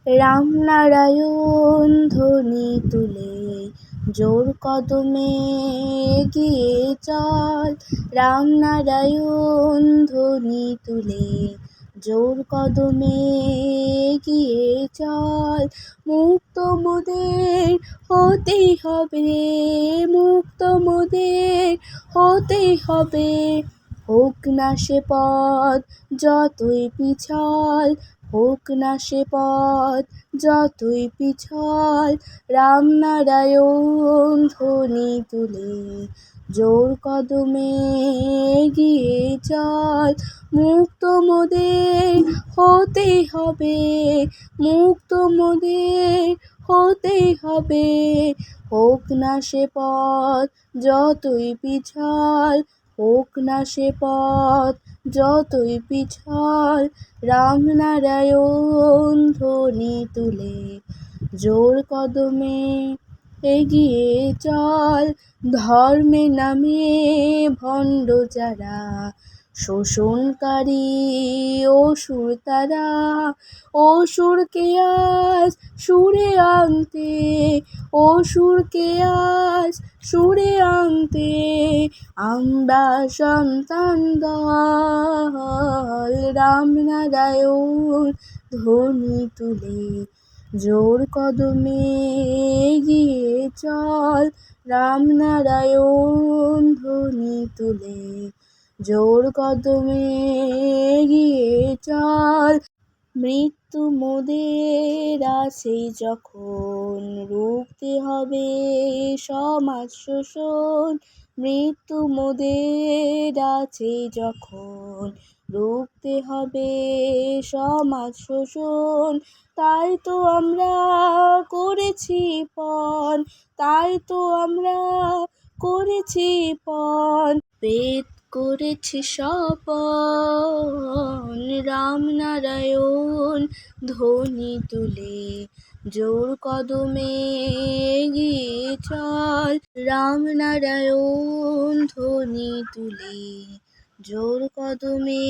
রামনারায়ণ ধ্বনি তুলে জোর কদমে এগিয়ে চল। রামনারায়ণ ধ্বনি তুলে জোর কদমে এগিয়ে চল। মুক্ত মোদের হতেই হবে, মুক্ত মোদের হতেই হবে। হোক না সে পথ যতই পিছল, হোক না সে পথ যতই পিছল। রামনারায়ণ ধ্বনি তুলে জোর কদমে এগিয়ে চল। মুক্ত মোদের হতেই হবে, মুক্ত মোদের হতেই হবে। হোক না সে পথ যতই পিছল, হোক না সে পথ যতই পিছল। রামনারায়ণ ধ্বনি তুলে জোর কদমে এগিয়ে চল। ধর্মের নামে ভণ্ড যারা, শোষণকারী অসুর তারা, অসুরকে আজ সুরে আনতে, অসুরকে আজ সুরে আনতে আমরা সন্তান দল। রামনারায়ণ ধ্বনি তুলে জোর কদমে এগিয়ে চল। রামনারায়ণ ধ্বনি তুলে জোর কদমে এগিয়ে চল। মৃত্যু মোদের আছেই যখন, রুখতে হবে সমাজ শোষণ। মৃত্যু মোদের আছেই যখন, রুখতে হবে সমাজ শোষণ। তাই তো আমরা করেছি পণ, তাই তো আমরা করেছি পণ, বেদ করেছি শপথ। রামনারায়ণ ধ্বনি তুলে জোর কদমে এগিয়ে চল। রামনারায়ণ ধ্বনি তুলে জোর কদমে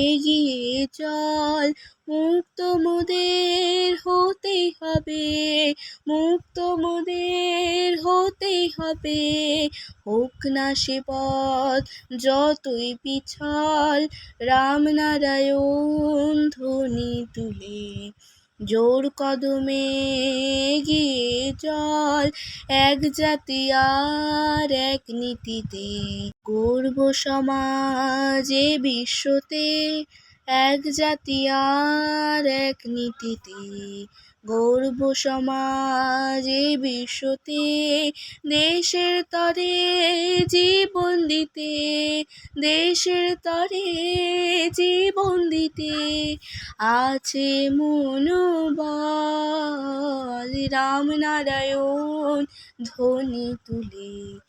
এগিয়ে চল। মুক্ত মোদের হতেই হবে, মুক্ত মোদের হতেই হবে। হোক না সে পথ যতই পিছল। রামনারায়ণ ধ্বনি তুলে জোর কদমে এগিয়ে চল। এক জাতি আর এক নীতিতে গড়ব সমাজ এ বিশ্বতে, এক জাতি আর এক নীতিতে গড়ব সমাজ এ বিশ্বতে। দেশের তরে জীবন দিতে, দেশের তরে জীবন দিতে আছে মনোবল। রামনারায়ণ ধ্বনি তুলে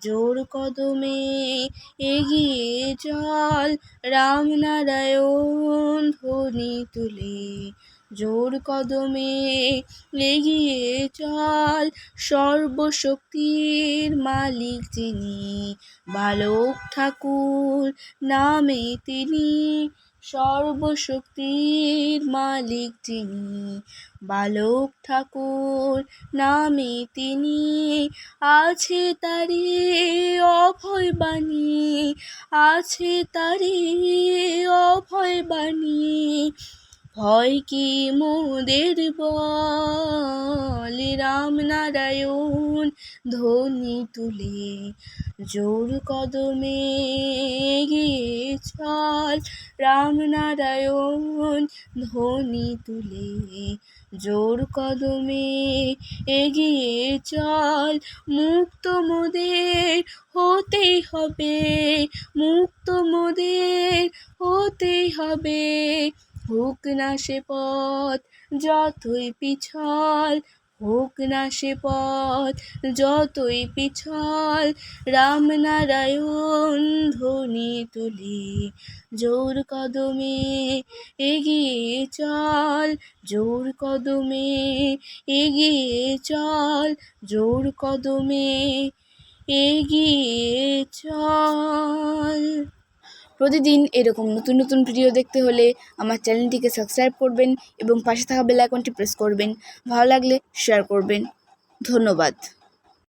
জোর কদমে এগিয়ে চল। রামনারায়ণ ধ্বনি তুলে জোর কদমে এগিয়ে চল। সর্বশক্তির মালিক যিনি, বালক ঠাকুর নামে তিনি। সর্বশক্তির মালিক যিনি, বালক ঠাকুর নামে তিনি। আছে তারি অভয় বাণী, আছে তারি অভয় বাণী। ভয় কি মোদের বল। রামনারায়ণ ধ্বনি তুলে জোর কদমে এগিয়ে চল। রামনারায়ণ ধ্বনি তুলে জোর কদমে এগিয়ে চল। মুক্ত মোদের হতেই হবে, মুক্ত মোদের হতেই হবে। হোক না সে পথ যতই পিছল, হোক না সে পথ যতই পিছল। রামনারায়ণ ধ্বনি তুলে জোর কদমে এগিয়ে চল, জোর কদমে এগিয়ে চল, জোর কদমে এগিয়ে চল। প্রতিদিন এরকম নতুন নতুন ভিডিও দেখতে হলে আমার চ্যানেলটিকে সাবস্ক্রাইব করবেন এবং পাশে থাকা বেল আইকনটি প্রেস করবেন। ভালো লাগলে শেয়ার করবেন। ধন্যবাদ।